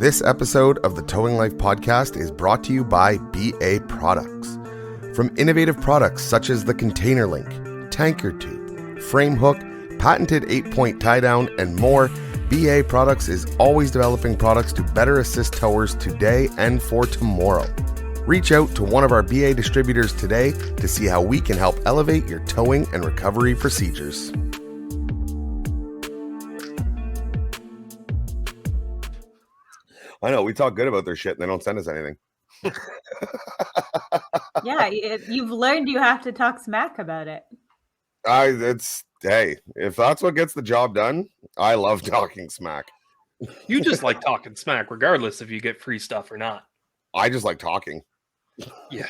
This episode of the Towing Life podcast is brought to you by BA Products. From innovative products such as the Container Link, Tanker Tube, Frame Hook, patented 8-point tie-down, and more, BA Products is always developing products to better assist towers today and for tomorrow. Reach out to one of our BA distributors today to see how we can help elevate your towing and recovery procedures. I know, we talk good about their shit and they don't send us anything. Yeah, you've learned you have to talk smack about it. Hey, if that's what gets the job done, I love talking smack. You just like talking smack, regardless if you get free stuff or not. I just like talking. Yeah.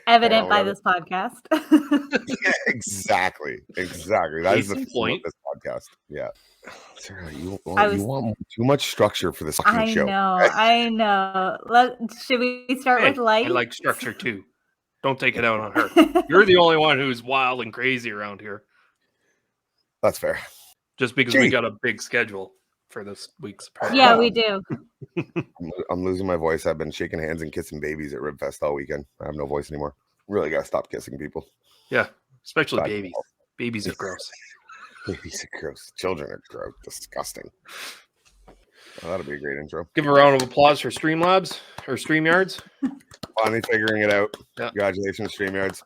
Evident by this podcast. Yeah, exactly. That is the point of this podcast. Yeah. Sarah, you want too much structure for this fucking show. I know. Should we start with light? I like structure too. Don't take it out on her. You're the only one who's wild and crazy around here. That's fair. Just because we got a big schedule for this week's part. Yeah, we do. I'm losing my voice. I've been shaking hands and kissing babies at Ribfest all weekend. I have no voice anymore. Really got to stop kissing people. Yeah, especially babies. Babies are gross. Babies are gross. Children are gross. Disgusting. Oh, that'll be a great intro. Give a round of applause for Streamlabs or StreamYards. Finally figuring it out. Yeah. Congratulations, StreamYards.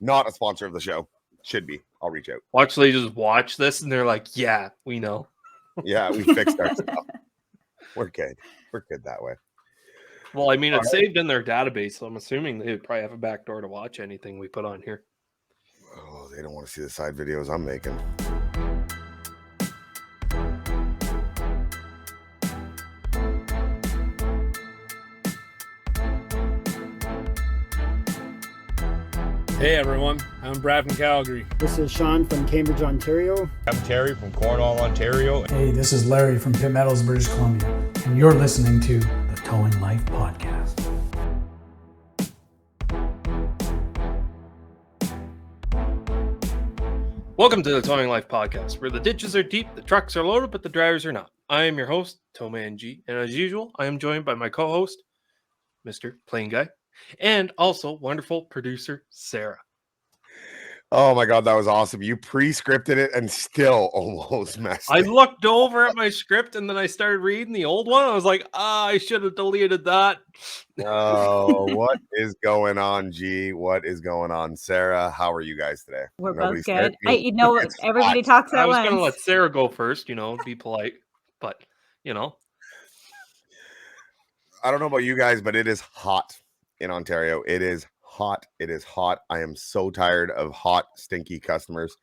Not a sponsor of the show. Should be. I'll reach out. Watch, they just watch this and they're like, yeah, we know. Yeah, we fixed our stuff. We're good. We're good that way. Well, I mean, it's saved in their database, so I'm assuming they would probably have a back door to watch anything we put on here. Oh, they don't want to see the side videos I'm making. Hey everyone, I'm Brad from Calgary. This is Sean from Cambridge, Ontario. I'm Terry from Cornwall, Ontario. Hey, this is Larry from Pitt Meadows, British Columbia, and you're listening to the Towing Life podcast. Welcome to the Towing Life podcast, where the ditches are deep, the trucks are loaded, but the drivers are not. I am your host, TowManG, and as usual, I am joined by my co-host, Mr. PlainGuy, and also wonderful producer, Sarah. Oh my God, that was awesome. You pre-scripted it and still almost messed I it. looked over at my script and then I started reading the old one. I was like, I should have deleted that. Oh, what is going on, G? What is going on? Sarah, how are you guys today? We're Nobody's both good. there? Everybody talks I at was once. going to let Sarah go first, be polite, but, I don't know about you guys, but it is hot in Ontario. It is hot. It is hot. I am so tired of hot, stinky customers.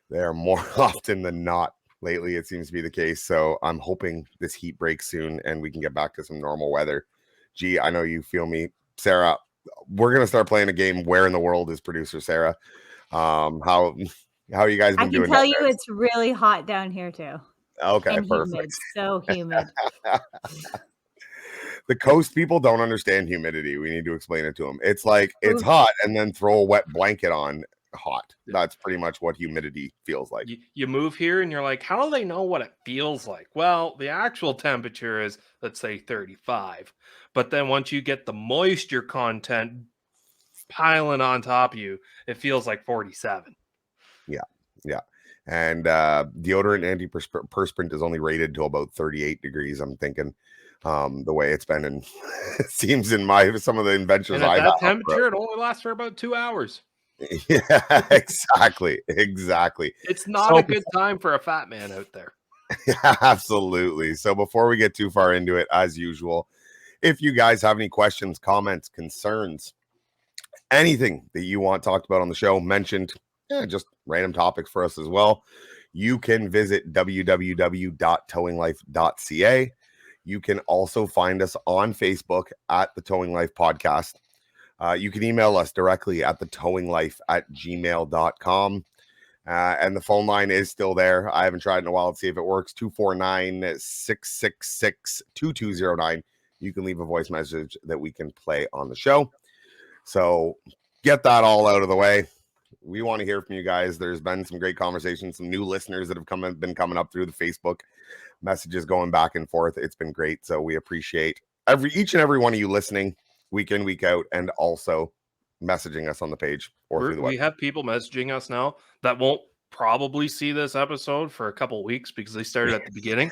They are more often than not. Lately, it seems to be the case. So I'm hoping this heat breaks soon and we can get back to some normal weather. Gee, I know you feel me. Sarah, we're going to start playing a game. Where in the world is producer Sarah? How you guys been doing? I can tell you it's really hot down here too. Okay, and perfect. Humid, so humid. The coast people don't understand humidity. We need to explain it to them. It's like it's hot and then throw a wet blanket on hot. That's pretty much what humidity feels like. You move here and you're like, how do they know what it feels like? Well, the actual temperature is, let's say, 35. But then once you get the moisture content piling on top of you, it feels like 47. Yeah. And deodorant antiperspirant is only rated to about 38 degrees, I'm thinking. The way it's been, and it seems in some of the inventions and at I've that temperature, it only lasts for about 2 hours. Yeah, exactly. It's not a good time for a fat man out there. Yeah, absolutely. So before we get too far into it, as usual, if you guys have any questions, comments, concerns, anything that you want talked about on the show, mentioned, just random topics for us as well, you can visit www.towinglife.ca. You can also find us on Facebook at the Towing Life Podcast. You can email us directly at thetowinglife@gmail.com. And the phone line is still there. I haven't tried in a while to see if it works. 249-666-2209. You can leave a voice message that we can play on the show. So get that all out of the way. We want to hear from you guys. There's been some great conversations, some new listeners that have been coming up through the Facebook messages going back and forth. It's been great. So we appreciate each and every one of you listening week in, week out, and also messaging us on the page or through the We website. have people messaging us now that won't probably see this episode for a couple weeks because they started at the beginning,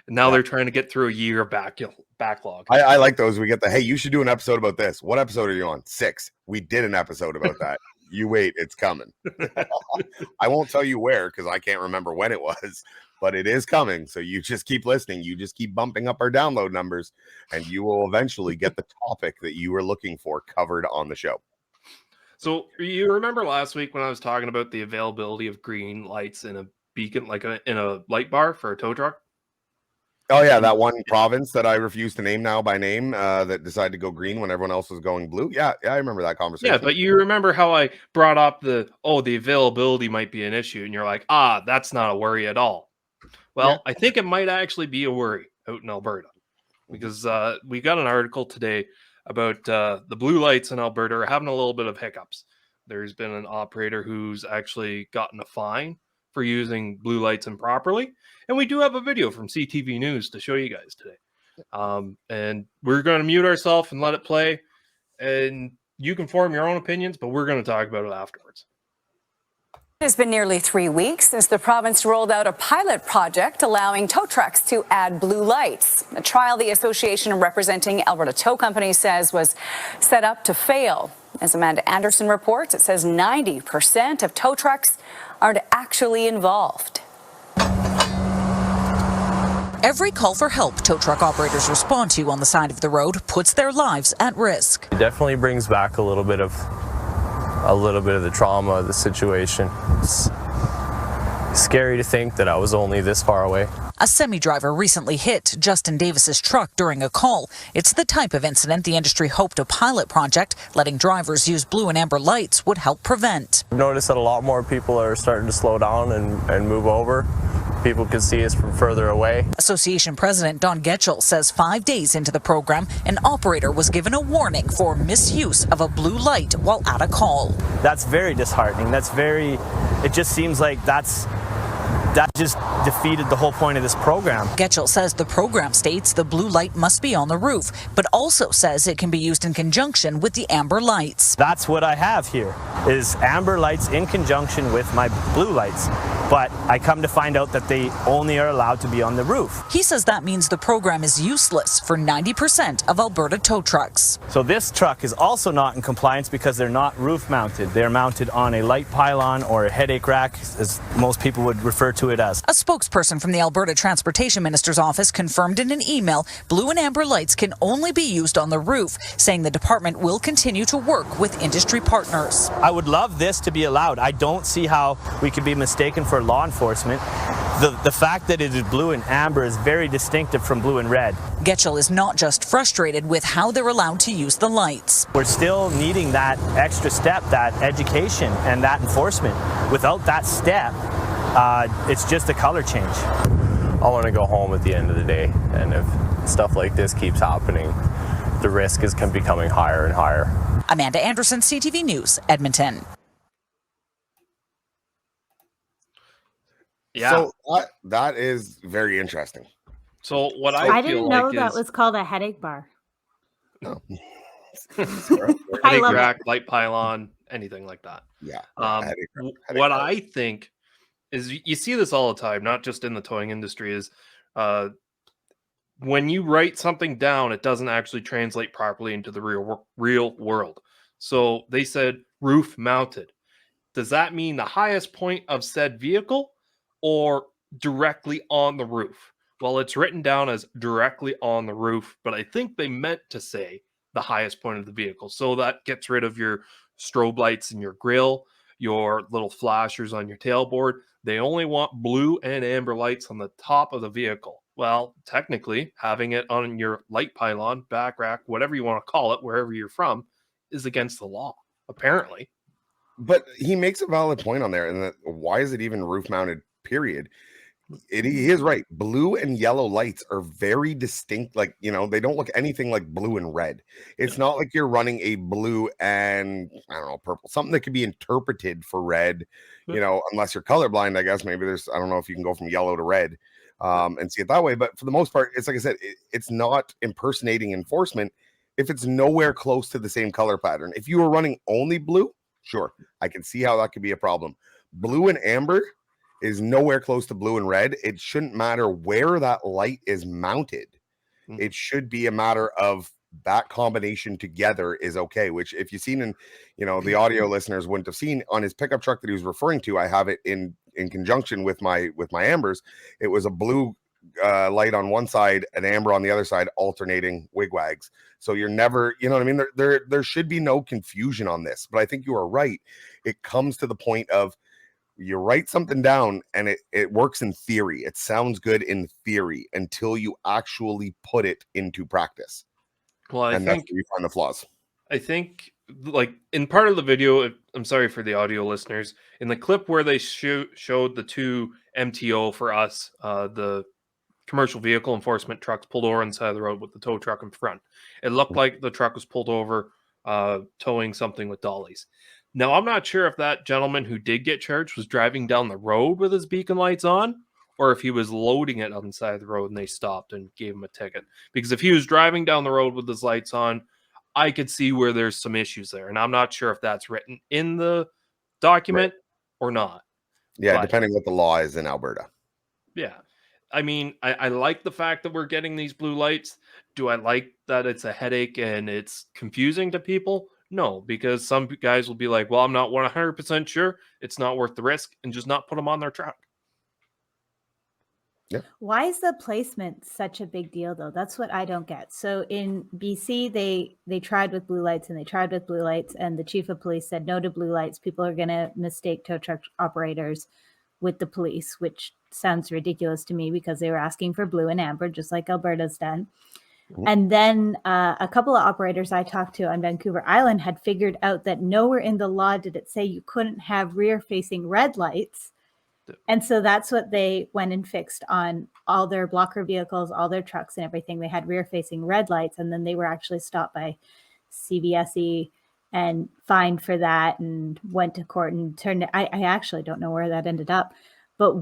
and now they're trying to get through a year backlog. I like those. We get the, hey, you should do an episode about this. What episode are you on? 6. We did an episode about that. You wait, it's coming. I won't tell you where because I can't remember when it was, but it is coming. So you just keep listening. You just keep bumping up our download numbers, and you will eventually get the topic that you were looking for covered on the show. So you remember last week when I was talking about the availability of green lights in a beacon, like in a light bar for a tow truck? Oh, yeah, that one province that I refuse to name now by name that decided to go green when everyone else was going blue. Yeah, I remember that conversation. Yeah, but you remember how I brought up the availability might be an issue, and you're like, that's not a worry at all. Well, I think it might actually be a worry out in Alberta because we got an article today about the blue lights in Alberta are having a little bit of hiccups. There's been an operator who's actually gotten a fine for using blue lights improperly. And we do have a video from CTV News to show you guys today. And we're going to mute ourselves and let it play. And you can form your own opinions, but we're going to talk about it afterwards. It has been nearly 3 weeks since the province rolled out a pilot project allowing tow trucks to add blue lights. A trial the association representing Alberta tow companies says was set up to fail. As Amanda Anderson reports, it says 90% of tow trucks aren't actually involved. Every call for help tow truck operators respond to on the side of the road puts their lives at risk. It definitely brings back a little bit of the trauma of the situation. It's scary to think that I was only this far away. A semi-driver recently hit Justin Davis's truck during a call. It's the type of incident the industry hoped a pilot project letting drivers use blue and amber lights would help prevent. I've noticed that a lot more people are starting to slow down and move over. People can see us from further away. Association President Don Getchell says 5 days into the program, an operator was given a warning for misuse of a blue light while at a call. That's very disheartening. It just seems like that just defeated the whole point of this program. Getchell says the program states the blue light must be on the roof, but also says it can be used in conjunction with the amber lights. That's what I have here, is amber lights in conjunction with my blue lights. But I come to find out that they only are allowed to be on the roof. He says that means the program is useless for 90% of Alberta tow trucks. So this truck is also not in compliance because they're not roof mounted. They're mounted on a light pylon or a headache rack, as most people would refer to it as. A spokesperson from the Alberta Transportation Minister's office confirmed in an email blue and amber lights can only be used on the roof, saying the department will continue to work with industry partners. I would love this to be allowed. I don't see how we could be mistaken for law enforcement. The fact that it is blue and amber is very distinctive from blue and red. Getchell is not just frustrated with how they're allowed to use the lights. We're still needing that extra step, that education and that enforcement. Without that step, it's just a color change. I want to go home at the end of the day, and if stuff like this keeps happening, the risk is becoming higher and higher. Amanda Anderson, CTV News, Edmonton. Yeah. So that is very interesting. So what I feel didn't know like that is was called a headache bar. No. I headache love rack, light pylon, anything like that. Yeah. What I think is you see this all the time, not just in the towing industry, is when you write something down, it doesn't actually translate properly into the real world. So they said roof mounted. Does that mean the highest point of said vehicle or directly on the roof? Well, it's written down as directly on the roof, but I think they meant to say the highest point of the vehicle. So that gets rid of your strobe lights in your grill, your little flashers on your tailboard. They only want blue and amber lights on the top of the vehicle. Well, technically, having it on your light pylon, back rack, whatever you want to call it, wherever you're from, is against the law, apparently. But he makes a valid point on there. And that, why is it even roof mounted, period? He is right. Blue and yellow lights are very distinct. Like, they don't look anything like blue and red. It's not like you're running a blue and, I don't know, purple, something that could be interpreted for red, unless you're colorblind, I guess. Maybe I don't know if you can go from yellow to red. and see it that way. But for the most part, it's like I said, it's not impersonating enforcement if it's nowhere close to the same color pattern. If you were running only blue, sure, I can see how that could be a problem. Blue and amber is nowhere close to blue and red. It shouldn't matter where that light is mounted. It should be a matter of that combination together is okay, which if you've seen in, the audio listeners wouldn't have seen on his pickup truck that he was referring to. I have it in conjunction with my ambers. It was a blue light on one side, an amber on the other side, alternating wigwags. So you're never, you know what I mean? There should be no confusion on this, but I think you are right. It comes to the point of you write something down and it works in theory. It sounds good in theory until you actually put it into practice. Well, I think that's where you find the flaws. I think, like, in part of the video, I'm sorry for the audio listeners, in the clip where they showed the two MTO for us, the commercial vehicle enforcement trucks pulled over on the side of the road with the tow truck in front. It looked like the truck was pulled over towing something with dollies. Now, I'm not sure if that gentleman who did get charged was driving down the road with his beacon lights on, or if he was loading it on the side of the road and they stopped and gave him a ticket. Because if he was driving down the road with his lights on, I could see where there's some issues there. And I'm not sure if that's written in the document or not. Yeah, depending what the law is in Alberta. Yeah. I mean, I like the fact that we're getting these blue lights. Do I like that it's a headache and it's confusing to people? No, because some guys will be like, well, I'm not 100% sure. It's not worth the risk, and just not put them on their truck. Yeah. Why is the placement such a big deal, though? That's what I don't get. So in BC, they tried with blue lights and they tried with blue lights, and the chief of police said no to blue lights. People are going to mistake tow truck operators with the police, which sounds ridiculous to me because they were asking for blue and amber, just like Alberta's done. Mm-hmm. And then a couple of operators I talked to on Vancouver Island had figured out that nowhere in the law did it say you couldn't have rear-facing red lights. And so that's what they went and fixed on all their blocker vehicles, all their trucks and everything. They had rear-facing red lights, and then they were actually stopped by CVSE and fined for that and went to court and turned it. I actually don't know where that ended up. But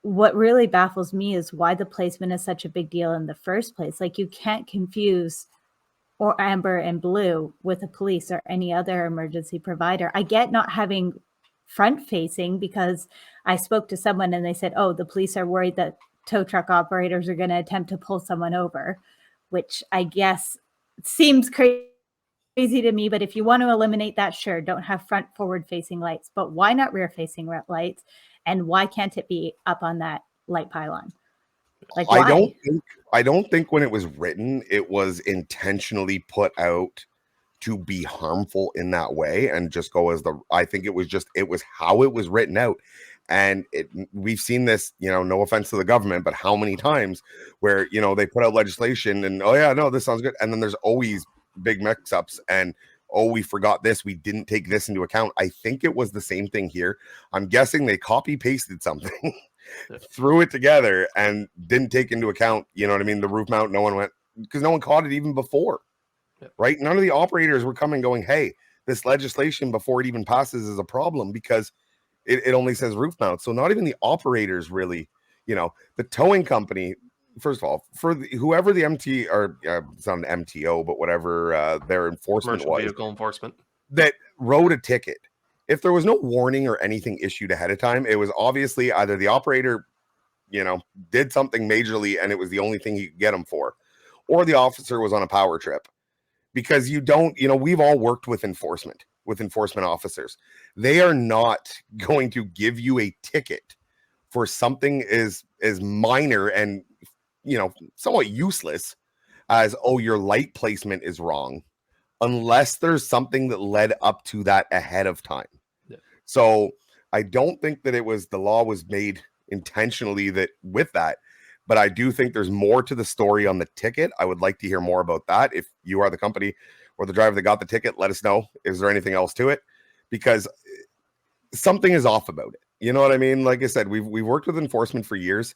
what really baffles me is why the placement is such a big deal in the first place. Like, you can't confuse or amber and blue with the police or any other emergency provider. I get not having front facing because I spoke to someone and they said, oh, the police are worried that tow truck operators are going to attempt to pull someone over, which I guess seems crazy to me. But if you want to eliminate that, sure, don't have front forward facing lights, but why not rear facing lights? And why can't it be up on that light pylon? Like, why? I don't think when it was written, it was intentionally put out to be harmful in that way and just go as I think it was how it was written out. And we've seen this, no offense to the government, but how many times where, they put out legislation and, oh yeah, no, this sounds good. And then there's always big mix ups and, oh, we forgot this. We didn't take this into account. I think it was the same thing here. I'm guessing they copy pasted something, threw it together and didn't take into account, the roof mount. No one went, because no one caught it even before. Right? None of the operators were coming going, hey, this legislation before it even passes is a problem because it only says roof mount. So not even the operators really, the towing company, first of all, for whoever the MT or it's not an MTO, but whatever their enforcement commercial vehicle enforcement that wrote a ticket. If there was no warning or anything issued ahead of time, it was obviously either the operator, did something majorly and it was the only thing you could get them for, or the officer was on a power trip. Because you don't, we've all worked with enforcement officers. They are not going to give you a ticket for something as minor and, somewhat useless as, oh, your light placement is wrong, unless there's something that led up to that ahead of time. Yeah. So I don't think that the law was made intentionally with that. But I do think there's more to the story on the ticket. I would like to hear more about that. If you are the company or the driver that got the ticket, let us know. Is there anything else to it? Because something is off about it. You know what I mean? Like I said, we've worked with enforcement for years.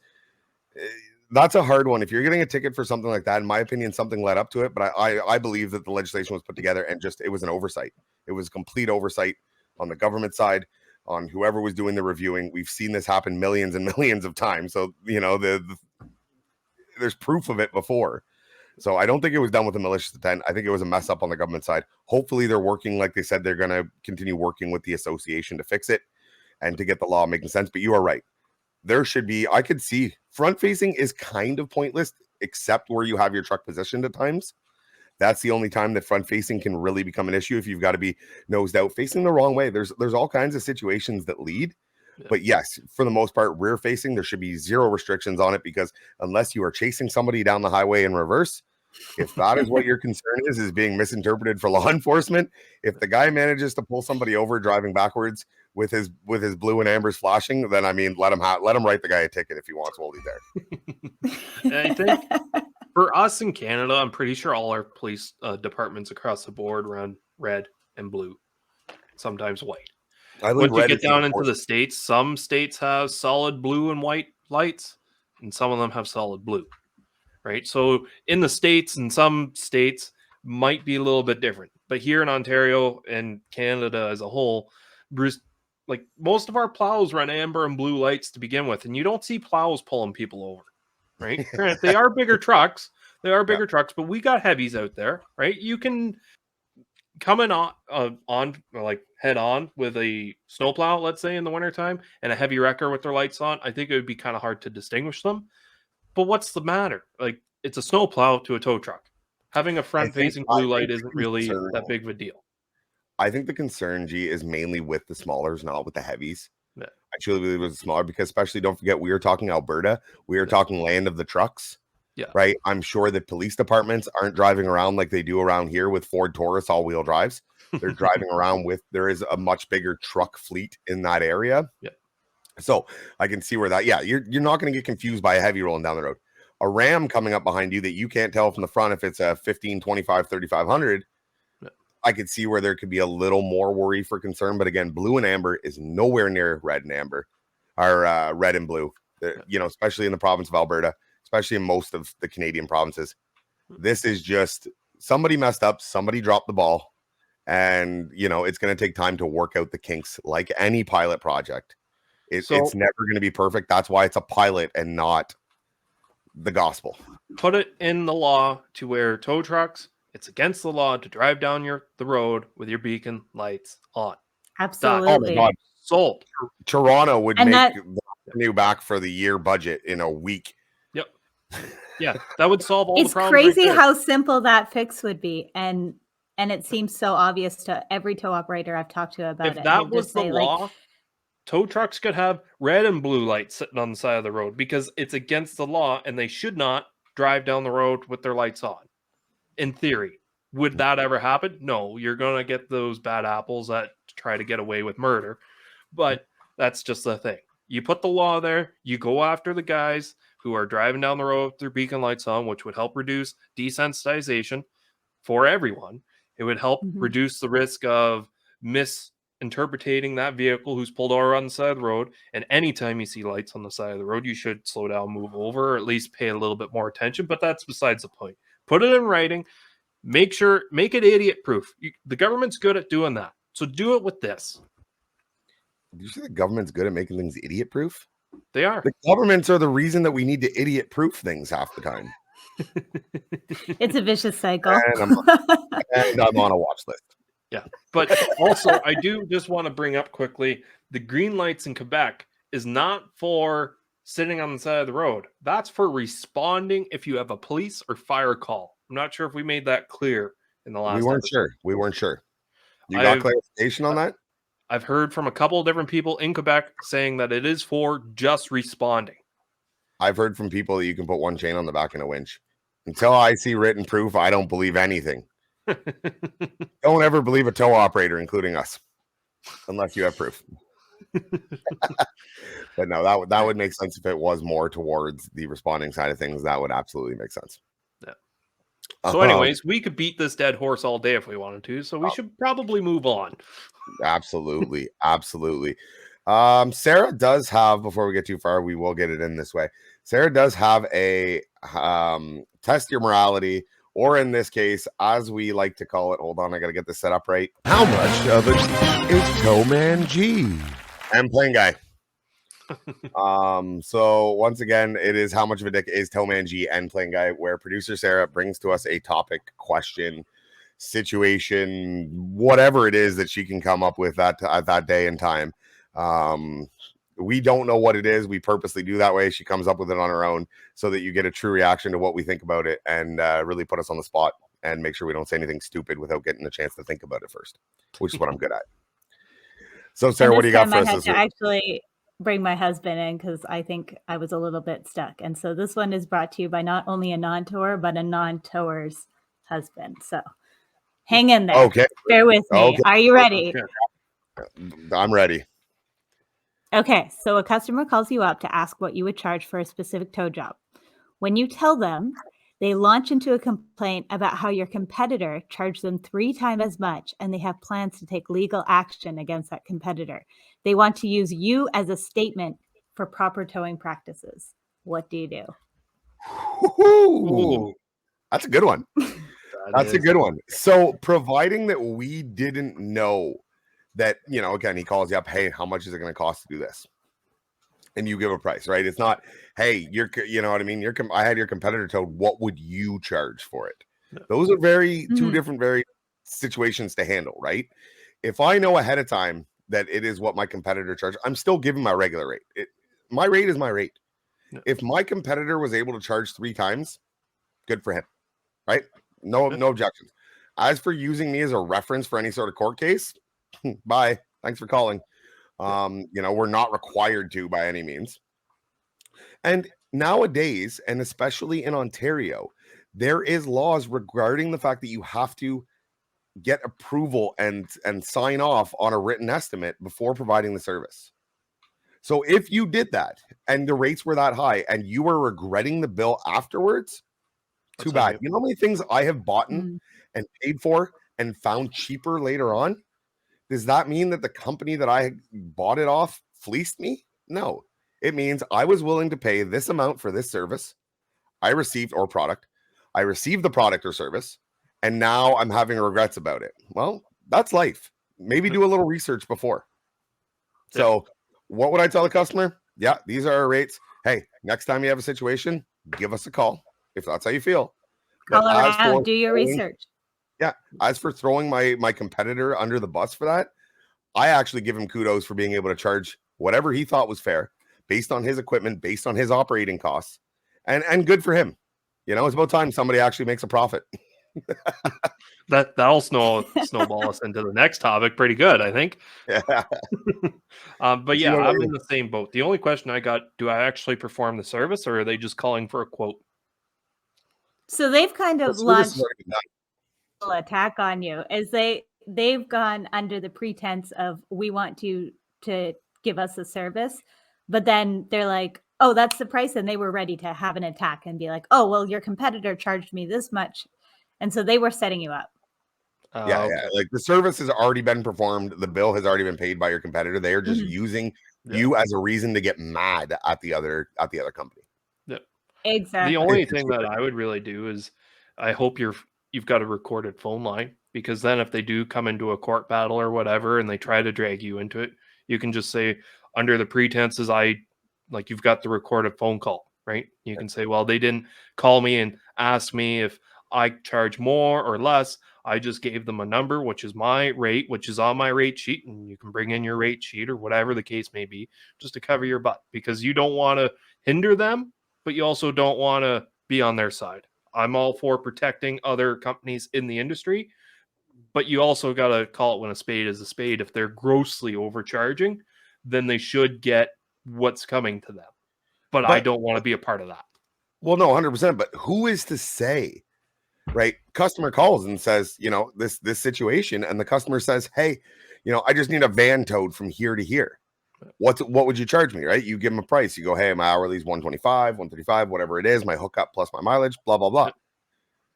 That's a hard one. If you're getting a ticket for something like that, in my opinion, something led up to it. But I believe that the legislation was put together and it was an oversight. It was complete oversight on the government side, on whoever was doing the reviewing. We've seen this happen millions and millions of times. So, you know, there's proof of it before. So I don't think it was done with a malicious intent. I think it was a mess up on the government side. Hopefully they're working, like they said, they're going to continue working with the association to fix it and to get the law making sense. But you are right. There should be, I could see front facing is kind of pointless, except where you have your truck positioned at times. That's the only time that front facing can really become an issue if you've got to be nosed out facing the wrong way. There's all kinds of situations that lead. But yes, for the most part, rear facing, there should be zero restrictions on it, because unless you are chasing somebody down the highway in reverse, if that is what your concern is being misinterpreted for law enforcement, if the guy manages to pull somebody over driving backwards with his blue and ambers flashing, then I mean, let him write the guy a ticket if he wants while he's there. And I think for us in Canada, I'm pretty sure all our police departments across the board run red and blue, sometimes white. Once you get down into the states, some states have solid blue and white lights, and some of them have solid blue, right? So in the states, and some states might be a little bit different. But here in Ontario and Canada as a whole, like most of our plows run amber and blue lights to begin with, and you don't see plows pulling people over, right? They are bigger trucks. They are bigger trucks, but we got heavies out there, right? You can come in on like head on with a snowplow, let's say in the wintertime, and a heavy wrecker with their lights on. I think it would be kind of hard to distinguish them. But what's the matter? Like, it's a snowplow to a tow truck. Having a front-facing blue light isn't really that big of a deal. I think the concern, G, is mainly with the smallers, not with the heavies. Yeah. I truly believe it was smaller, because especially, don't forget, we are talking Alberta. We are talking land of the trucks. Yeah. Right. I'm sure that police departments aren't driving around like they do around here with Ford Taurus all-wheel drives. They're driving around with, there is a much bigger truck fleet in that area. Yeah. So I can see where that, you're not going to get confused by a heavy rolling down the road. A Ram coming up behind you that you can't tell from the front if it's a 15, 25, 3500. Yeah. I could see where there could be a little more worry for concern. But again, blue and amber is nowhere near red and amber, or red and blue, you know, especially in the province of Alberta, especially in most of the Canadian provinces. This is just somebody messed up, somebody dropped the ball, and, you know, it's going to take time to work out the kinks like any pilot project. It's never going to be perfect. That's why it's a pilot and not the gospel. Put it in the law to where tow trucks, it's against the law to drive down the road with your beacon lights on. Absolutely. Oh my God. Sold. Toronto would make the revenue back for the year budget in a week. Yep. Yeah, that would solve all the problems. It's crazy how simple that fix would be, and it seems so obvious to every tow operator I've talked to about it. If that was the law, tow trucks could have red and blue lights sitting on the side of the road, because it's against the law, and they should not drive down the road with their lights on. In theory, would that ever happen? No, you're gonna get those bad apples that try to get away with murder, but that's just the thing. You put the law there, you go after the guys who are driving down the road with their beacon lights on, which would help reduce desensitization for everyone. It would help reduce the risk of misinterpreting that vehicle who's pulled over on the side of the road. And anytime you see lights on the side of the road, you should slow down, move over, or at least pay a little bit more attention. But that's besides the point. Put it in writing. Make it idiot proof. The government's good at doing that. So do it with this. Did you say the government's good at making things idiot proof? They are. The governments are the reason that we need to idiot proof things half the time. It's a vicious cycle. And I'm on a watch list. Yeah. But also, I do just want to bring up quickly, the green lights in Quebec is not for sitting on the side of the road. That's for responding if you have a police or fire call. I'm not sure if we made that clear in the last episode. We weren't sure. You got clarification on that? I've heard from a couple of different people in Quebec saying that it is for just responding. I've heard from people that you can put one chain on the back and a winch. Until I see written proof, I don't believe anything. Don't ever believe a tow operator, including us, unless you have proof. But no, that would make sense if it was more towards the responding side of things. That would absolutely make sense. Yeah. So anyways, we could beat this dead horse all day if we wanted to, so we should probably move on. Absolutely. Sarah does have, before we get too far, we will get it in this way. Sarah does have a test your morality, or in this case, as we like to call it, hold on, I got to get this set up right. How much of it is TowManG? and PlainGuy. So once again, it is How Much of a Dick is TowManG and PlainGuy, where producer Sarah brings to us a topic, question, situation, whatever it is that she can come up with at that day and time. We don't know what it is. We purposely do that way. She comes up with it on her own so that you get a true reaction to what we think about it, and really put us on the spot and make sure we don't say anything stupid without getting a chance to think about it first, which is what I'm good at. So Sarah, what do you got for us this week? Actually bring my husband in because I think I was a little bit stuck. And so this one is brought to you by not only a non-tower, but a non-tower's husband. So hang in there. Okay. Bear with me. Okay. Are you ready? I'm ready. Okay. So a customer calls you up to ask what you would charge for a specific tow job. When you tell them, they launch into a complaint about how your competitor charged them 3 times as much, and they have plans to take legal action against that competitor. They want to use you as a statement for proper towing practices. What do you do? Ooh, that's a good one. That's a good one. So providing that we didn't know that, again, he calls you up, hey, how much is it going to cost to do this? And you give a price, right? It's not, hey, you know what I mean? I had your competitor towed. What would you charge for it? Yeah. Those are two different, very situations to handle, right? If I know ahead of time that it is what my competitor charged, I'm still giving my regular rate. My rate is my rate. Yeah. If my competitor was able to charge 3 times, good for him, right? No objections. As for using me as a reference for any sort of court case, bye. Thanks for calling. We're not required to by any means. And nowadays, and especially in Ontario, there is laws regarding the fact that you have to get approval and sign off on a written estimate before providing the service. So if you did that and the rates were that high and you were regretting the bill afterwards, too bad. You know how many things I have bought and paid for and found cheaper later on? Does that mean that the company that I bought it off fleeced me? No. It means I was willing to pay this amount for this service I received or product. I received the product or service, and now I'm having regrets about it. Well, that's life. Maybe do a little research before. So what would I tell the customer? Yeah, these are our rates. Hey, next time you have a situation, give us a call if that's how you feel. Call around, do your research. Yeah. As for throwing my competitor under the bus for that, I actually give him kudos for being able to charge whatever he thought was fair based on his equipment, based on his operating costs, and good for him. It's about time somebody actually makes a profit. That'll snowball us into the next topic pretty good, I think. Yeah. But yeah, I'm in the same boat. The only question I got, do I actually perform the service, or are they just calling for a quote? So they've kind of launched attack on you as they've gone under the pretense of we want to give us a service, but then they're like, oh, that's the price, and they were ready to have an attack and be like, oh, well, your competitor charged me this much, and so they were setting you up. Yeah, like the service has already been performed, the bill has already been paid by your competitor. They are just using you as a reason to get mad at the other company. Yeah, exactly. The only thing that I would really do is I hope you've got a recorded phone line, because then if they do come into a court battle or whatever and they try to drag you into it, you can just say, under the pretenses you've got the recorded phone call, right? You can say, well, they didn't call me and ask me if I charge more or less. I just gave them a number, which is my rate, which is on my rate sheet, and you can bring in your rate sheet or whatever the case may be, just to cover your butt, because you don't want to hinder them, but you also don't want to be on their side. I'm all for protecting other companies in the industry, but you also got to call it when a spade is a spade. If they're grossly overcharging, then they should get what's coming to them. But I don't want to be a part of that. Well, no, 100%. But who is to say, right? Customer calls and says, this situation, and the customer says, hey, I just need a van towed from here to here. What would you charge me, right? You give them a price. You go, hey, my hourly is $125, $135, whatever it is, my hookup plus my mileage, blah, blah, blah.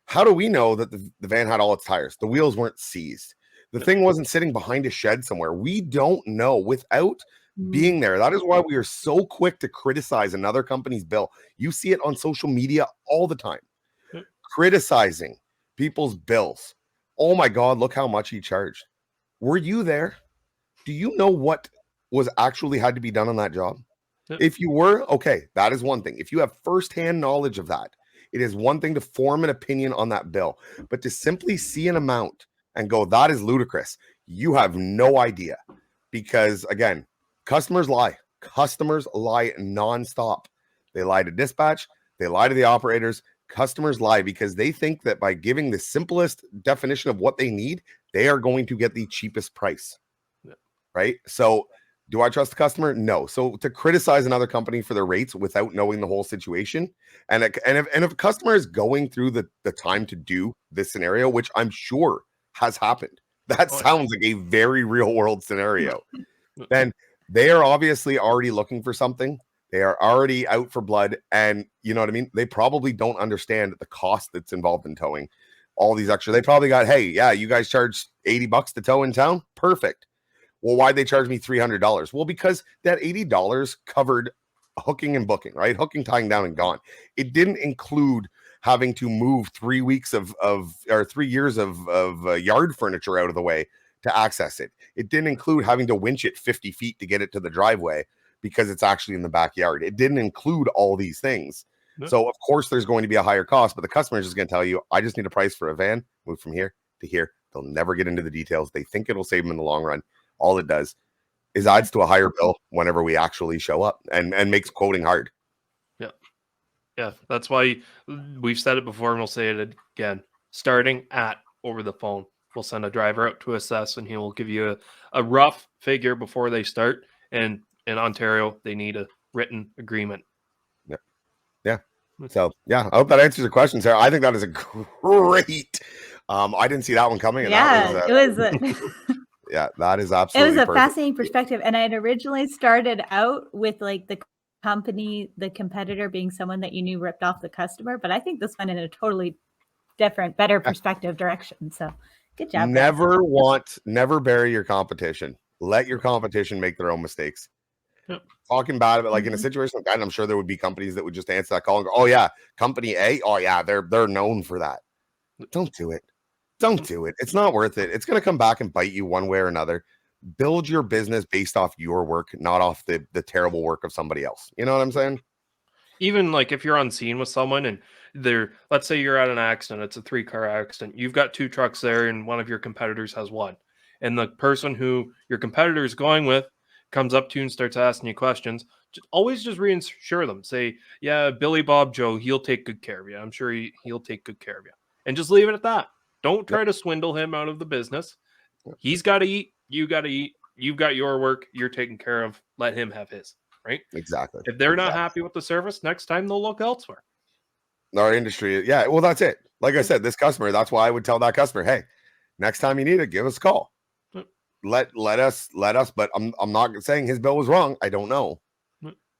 How do we know that the van had all its tires? The wheels weren't seized. The thing wasn't sitting behind a shed somewhere. We don't know without being there. That is why we are so quick to criticize another company's bill. You see it on social media all the time. Criticizing people's bills. Oh my God, look how much he charged. Were you there? Do you know what was actually had to be done on that job. Yep. If you were, okay, that is one thing. If you have firsthand knowledge of that, it is one thing to form an opinion on that bill, but to simply see an amount and go, that is ludicrous. You have no idea, because again, customers lie. Customers lie nonstop. They lie to dispatch. They lie to the operators. Customers lie because they think that by giving the simplest definition of what they need, they are going to get the cheapest price. Yeah. Right? So do I trust the customer? No. So to criticize another company for their rates without knowing the whole situation, and if a customer is going through the time to do this scenario, which I'm sure has happened, that sounds like a very real world scenario, then they are obviously already looking for something. They are already out for blood, and you know what I mean? They probably don't understand the cost that's involved in towing. All these extra, they probably got, hey, yeah, you guys charge $80 to tow in town? Perfect. Well, why'd they charge me $300? Well, because that $80 covered hooking and booking, right? Hooking, tying down, and gone. It didn't include having to move 3 weeks or 3 years of yard furniture out of the way to access it. It didn't include having to winch it 50 feet to get it to the driveway because it's actually in the backyard. It didn't include all these things. Yeah. So of course there's going to be a higher cost, but the customer is just going to tell you, I just need a price for a van, move from here to here. They'll never get into the details. They think it'll save them in the long run. All it does is adds to a higher bill whenever we actually show up, and makes quoting hard. Yeah, that's why we've said it before and we'll say it again. Starting at over the phone. We'll send a driver out to assess, and he will give you a rough figure before they start. And in Ontario, they need a written agreement. Yeah. So, yeah, I hope that answers your question, Sarah. I think that is a great. I didn't see that one coming. And Yeah, that it was. Yeah, that is absolutely. It was a perfect. fascinating perspective, and I had originally started out with like the company, the competitor being someone that you knew ripped off the customer, but I think this went in a totally different, better perspective direction. So, good job. Never bury your competition. Let your competition make their own mistakes. Yep. Talking bad about, like in a situation like that, I'm sure there would be companies that would just answer that call and go, "Oh yeah, company A. Oh yeah, they're known for that." Don't do it. Don't do it. It's not worth it. It's going to come back and bite you one way or another. Build your business based off your work, not off the terrible work of somebody else. You know what I'm saying? Even like if you're on scene with someone and let's say you're at an accident, it's a 3-car accident. You've got 2 trucks there and one of your competitors has one. And the person who your competitor is going with comes up to you and starts asking you questions. Always just reassure them. Say, yeah, Billy, Bob, Joe, he'll take good care of you. I'm sure he'll take good care of you. And just leave it at that. Don't try to swindle him out of the business. He's got to eat. You got to eat. You've got your work. You're taken care of. Let him have his, right? Exactly. If they're not happy with the service, next time they'll look elsewhere. Our industry, yeah. Well, that's it. Like I said, this customer, that's why I would tell that customer, hey, next time you need it, give us a call. Let us. But I'm not saying his bill was wrong. I don't know.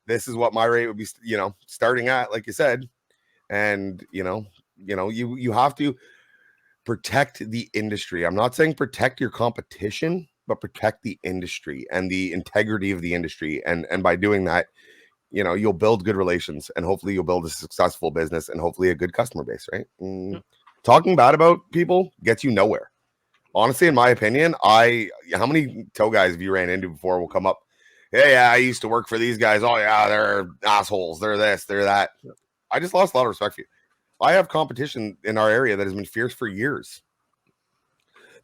This is what my rate would be, starting at, like you said. And you have to protect the industry. I'm not saying protect your competition, but protect the industry and the integrity of the industry. And by doing that, you'll build good relations, and hopefully you'll build a successful business and hopefully a good customer base, right? Talking bad about people gets you nowhere. Honestly, in my opinion, how many tow guys have you ran into before will come up, hey, yeah, I used to work for these guys. Oh yeah, they're assholes. They're this, they're that. I just lost a lot of respect for you. I have competition in our area that has been fierce for years.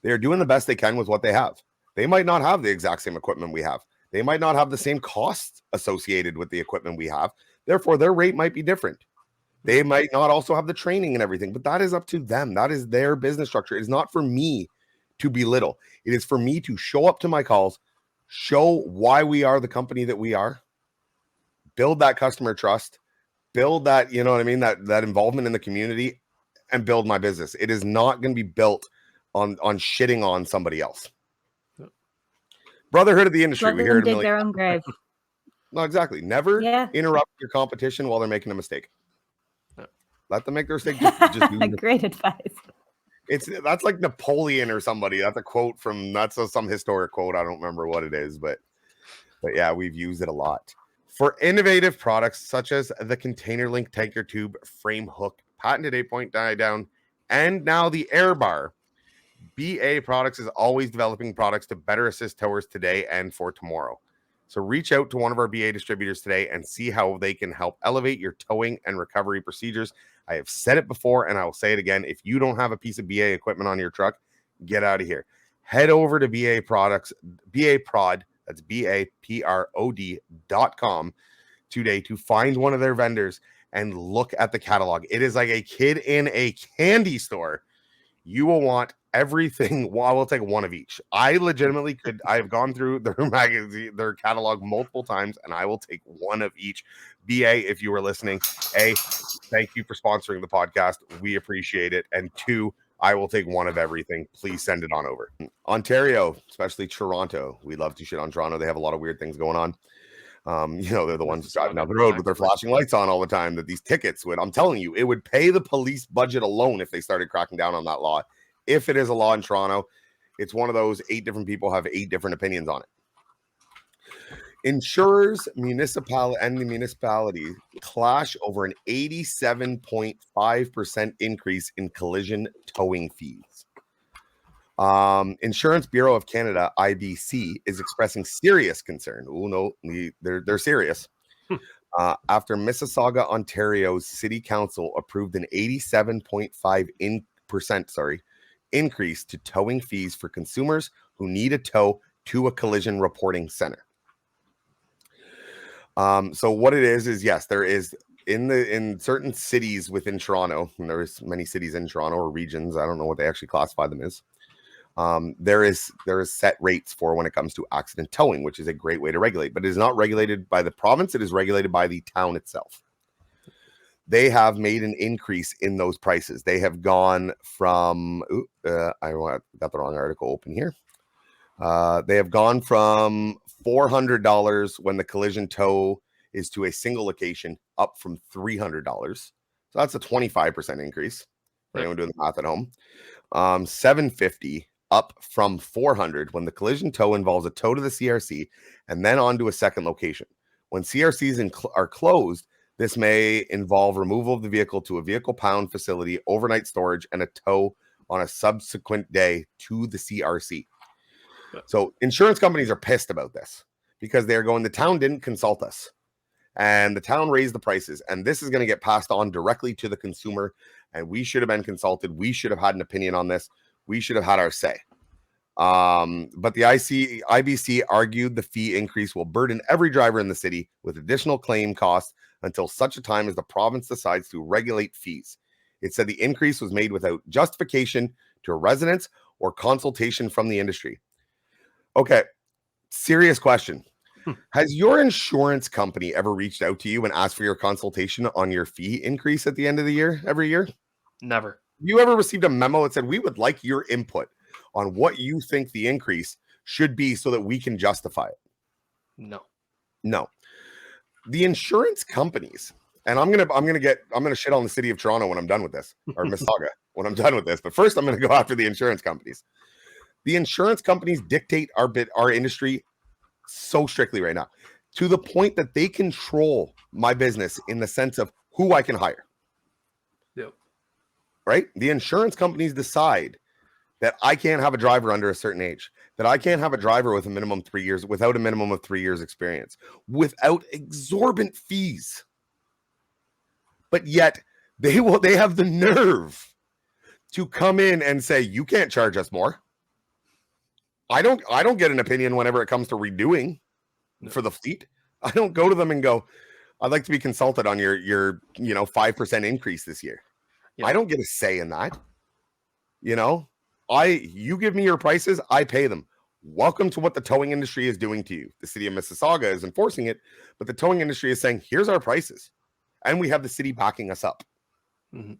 They're doing the best they can with what they have. They might not have the exact same equipment we have. They might not have the same costs associated with the equipment we have. Therefore, their rate might be different. They might not also have the training and everything, but that is up to them. That is their business structure. It is not for me to belittle. It is for me to show up to my calls, show why we are the company that we are, build that customer trust, build that, you know what I mean, that involvement in the community, and build my business. It is not going to be built on shitting on somebody else. Brotherhood of the industry. Let We hear them it a dig million. their own grave. No, exactly. Never interrupt your competition while they're making a mistake. Let them make their mistake. Just do Great advice. That's like Napoleon or somebody. That's a quote from some historic quote. I don't remember what it is, but yeah, we've used it a lot. For innovative products such as the container link tanker tube frame hook, patented 8-point die down, and now the air bar, BA Products is always developing products to better assist towers today and for tomorrow. So reach out to one of our BA distributors today and see how they can help elevate your towing and recovery procedures. I have said it before and I will say it again. If you don't have a piece of BA equipment on your truck, get out of here. Head over to BA Products, BA Prod, that's BAPROD.com today to find one of their vendors and look at the catalog. It is like a kid in a candy store. You will want everything. Well, I will take one of each. I legitimately could. I have gone through their magazine, their catalog multiple times, and I will take one of each. BA, if you were listening, A, thank you for sponsoring the podcast. We appreciate it. And 2, I will take one of everything. Please send it on over. Ontario, especially Toronto. We love to shit on Toronto. They have a lot of weird things going on. They're the ones driving down the road with their flashing lights on all the time that these tickets would. I'm telling you, it would pay the police budget alone if they started cracking down on that law. If it is a law in Toronto, it's one of those 8 different people have 8 different opinions on it. Insurers, and the municipality clash over an 87.5% increase in collision towing fees. Insurance Bureau of Canada, IBC, is expressing serious concern. Oh no, they're serious. After Mississauga, Ontario's City Council approved an 87.5% increase to towing fees for consumers who need a tow to a collision reporting center. So what it is yes, there is in certain cities within Toronto, and there's many cities in Toronto or regions. I don't know what they actually classify them as. There is set rates for when it comes to accident towing, which is a great way to regulate, but it is not regulated by the province. It is regulated by the town itself. They have made an increase in those prices. They have gone from, I got the wrong article open here. They have gone from $400 when the collision tow is to a single location up from $300. So that's a 25% increase. For anyone doing the math at home. $750 up from $400 when the collision tow involves a tow to the CRC and then on to a second location. When CRCs are closed, this may involve removal of the vehicle to a vehicle pound facility, overnight storage, and a tow on a subsequent day to the CRC. So insurance companies are pissed about this because they're going, the town didn't consult us and the town raised the prices, and this is going to get passed on directly to the consumer, and we should have been consulted. We should have had an opinion on this. We should have had our say. But the IBC argued the fee increase will burden every driver in the city with additional claim costs until such a time as the province decides to regulate fees. It said the increase was made without justification to residents or consultation from the industry. Okay, serious question. Has your insurance company ever reached out to you and asked for your consultation on your fee increase at the end of the year, every year? Never. You ever received a memo that said, we would like your input on what you think the increase should be so that we can justify it? No. The insurance companies, and I'm gonna shit on the city of Toronto when I'm done with this, or Mississauga when I'm done with this. But first, I'm gonna go after the insurance companies. The insurance companies dictate our industry so strictly right now, to the point that they control my business in the sense of who I can hire. Yep. Right? The insurance companies decide that I can't have a driver under a certain age, that I can't have a driver with a minimum 3 years, without a minimum of 3 years experience, without exorbitant fees. But yet they have the nerve to come in and say, you can't charge us more. I don't get an opinion whenever it comes to redoing for the fleet. I don't go to them and go, I'd like to be consulted on your 5% increase this year. Yeah. I don't get a say in that. You give me your prices, I pay them. Welcome to what the towing industry is doing to you. The city of Mississauga is enforcing it, but the towing industry is saying, here's our prices. And we have the city backing us up. Mm-hmm.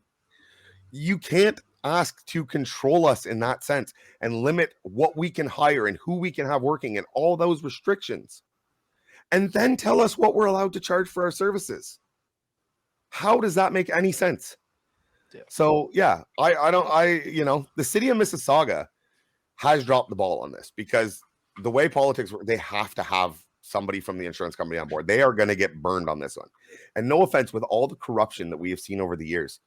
You can't ask to control us in that sense and limit what we can hire and who we can have working and all those restrictions, and then tell us what we're allowed to charge for our services. How does that make any sense? Yeah. So yeah, the city of Mississauga has dropped the ball on this because the way politics work, they have to have somebody from the insurance company on board. They are going to get burned on this one. And no offense, with all the corruption that we have seen over the years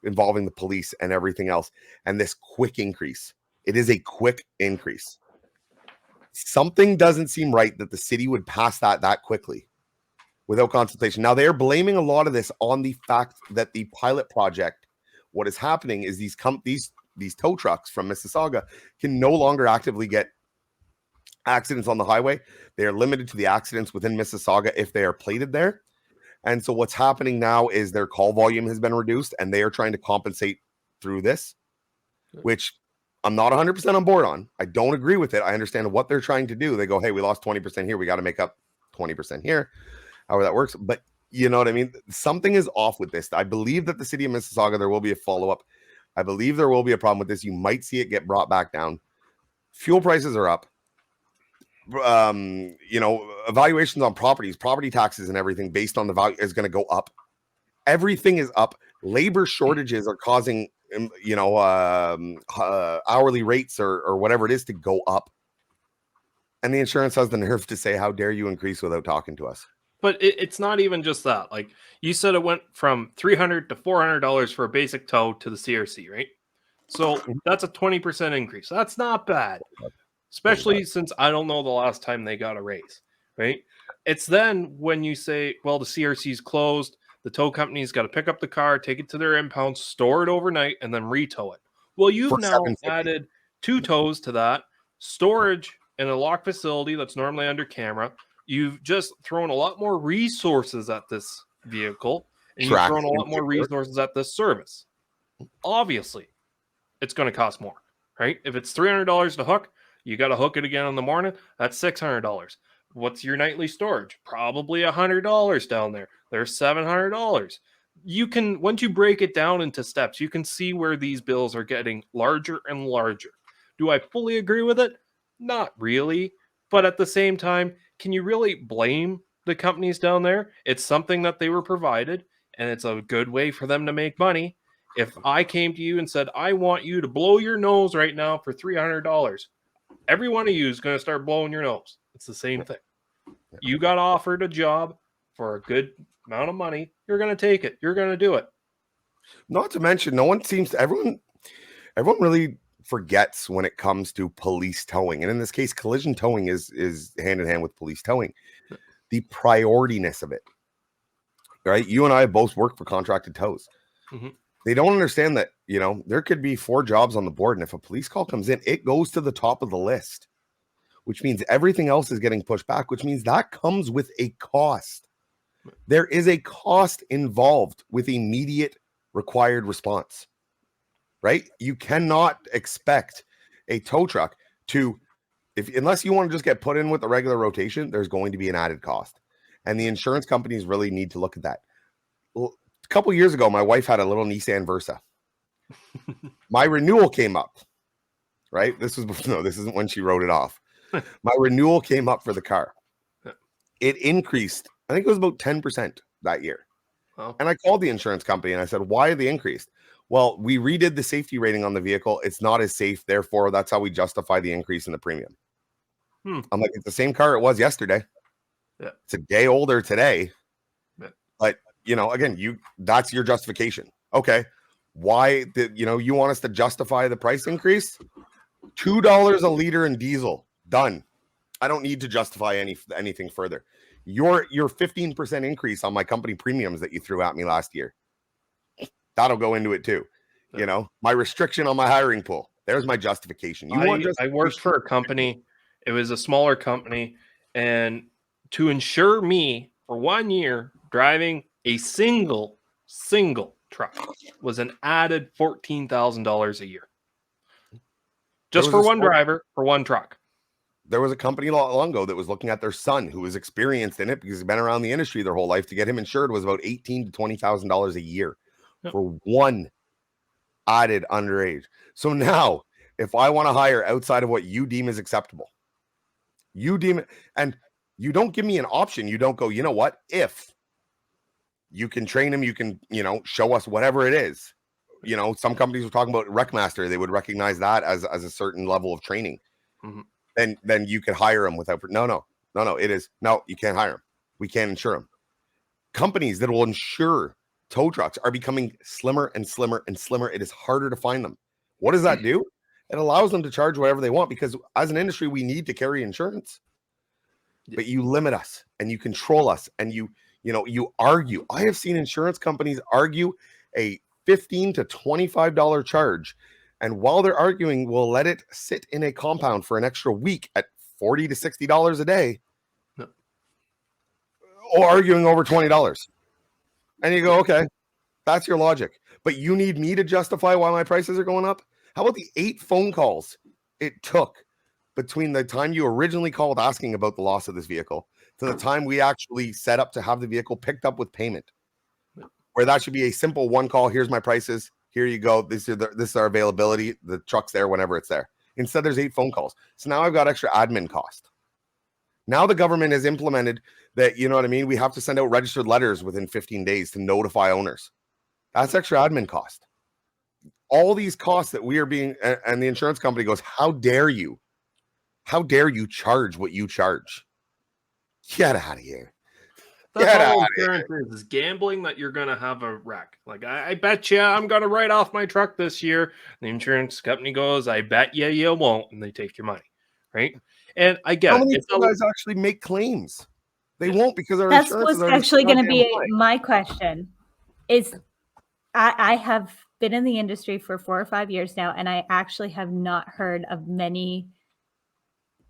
involving the police and everything else, and this quick increase, it is a quick increase. Something doesn't seem right that the city would pass that quickly without consultation. Now, they're blaming a lot of this on the fact that the pilot project, what is happening is these tow trucks from Mississauga can no longer actively get accidents on the highway. They are limited to the accidents within Mississauga if they are plated there. And so what's happening now is their call volume has been reduced, and they are trying to compensate through this, which I'm not 100% on board on. I don't agree with it. I understand what they're trying to do. They go, hey, we lost 20% here. We got to make up 20% here, however that works. But you know what I mean? Something is off with this. I believe that the city of Mississauga, there will be a follow-up. I believe there will be a problem with this. You might see it get brought back down. Fuel prices are up. Evaluations on properties, property taxes and everything based on the value is going to go up. Everything is up. Labor shortages are causing hourly rates or whatever it is to go up. And the insurance has the nerve to say, how dare you increase without talking to us? But it's not even just that. Like you said, it went from $300 to $400 for a basic tow to the CRC, right? So that's a 20% increase. That's not bad, especially since I don't know the last time they got a raise, right? It's then when you say, well, the CRC's closed, the tow company's got to pick up the car, take it to their impound, store it overnight, and then retow it. Well, you've now added 2 tows to that, storage in a locked facility that's normally under camera. You've just thrown a lot more resources at this vehicle, and you've thrown a lot more resources at this service. Obviously, it's going to cost more, right? If it's $300 to hook, you got to hook it again in the morning. That's $600. What's your nightly storage? Probably $100 down there. There's $700. You can, once you break it down into steps, you can see where these bills are getting larger and larger. Do I fully agree with it? Not really. But at the same time, can you really blame the companies down there? It's something that they were provided, and it's a good way for them to make money. If I came to you and said, I want you to blow your nose right now for $300, every one of you is going to start blowing your nose. It's the same thing. You got offered a job for a good amount of money. You're going to take it. You're going to do it. Not to mention, everyone really forgets when it comes to police towing. And in this case, collision towing is hand in hand with police towing. The priorityness of it, right? You and I both work for contracted tows. Mm-hmm. They don't understand that, there could be 4 jobs on the board. And if a police call comes in, it goes to the top of the list, which means everything else is getting pushed back, which means that comes with a cost. There is a cost involved with immediate required response, right? You cannot expect a tow truck to, unless you want to just get put in with the regular rotation, there's going to be an added cost. And the insurance companies really need to look at that. Well, a couple years ago, my wife had a little Nissan Versa. My renewal came up, right? This isn't when she wrote it off. My renewal came up for the car. It increased. I think it was about 10% that year. Oh. And I called the insurance company and I said, why are they increased? Well, we redid the safety rating on the vehicle. It's not as safe. Therefore, that's how we justify the increase in the premium. I'm like, it's the same car it was yesterday. Yeah. It's a day older today. Yeah. But, again, that's your justification. Okay. Why did, you want us to justify the price increase? $2 a liter in diesel. Done. I don't need to justify anything further. Your 15% increase on my company premiums that you threw at me last year, that'll go into it too. My restriction on my hiring pool. There's my justification. I worked for a company. It was a smaller company, and to insure me for 1 year driving a single truck was an added $14,000 a year. Just for one driver, for one truck. There was a company not long ago that was looking at their son who was experienced in it because he's been around the industry their whole life. To get him insured was about $18,000 to $20,000 a year for one added underage. So now, if I want to hire outside of what you deem is acceptable, you deem it, and you don't give me an option. You don't go, you know what? If you can train him, you can, show us whatever it is. Some companies were talking about Recmaster. They would recognize that as a certain level of training. Mm-hmm. Then you could hire him without. No. It is no. You can't hire him. We can't insure him. Companies that will insure tow trucks are becoming slimmer and slimmer and slimmer. It is harder to find them. What does that do? It allows them to charge whatever they want because as an industry, we need to carry insurance. But you limit us and you control us and you argue. I have seen insurance companies argue a $15 to $25 charge. And while they're arguing, we'll let it sit in a compound for an extra week at $40 to $60 a day. No. Or arguing over $20. And you go, okay, that's your logic. But you need me to justify why my prices are going up? How about the 8 phone calls it took between the time you originally called asking about the loss of this vehicle to the time we actually set up to have the vehicle picked up with payment? Where that should be a simple one call. Here's my prices. Here you go. This is our availability. The truck's there whenever it's there. Instead, there's 8 phone calls. So now I've got extra admin cost. Now the government has implemented that, you know what I mean? We have to send out registered letters within 15 days to notify owners. That's extra admin cost. All these costs that we are being, and the insurance company goes, how dare you? How dare you charge what you charge? Get out of here. That's all insurance is gambling that you're going to have a wreck. Like, I bet you I'm going to write off my truck this year. The insurance company goes, I bet you won't. And they take your money. Right. And I get how many it. of you guys actually make claims? They won't because our That's insurance what's actually going to be my question. Is I have been in the industry for 4 or 5 years now, and I actually have not heard of many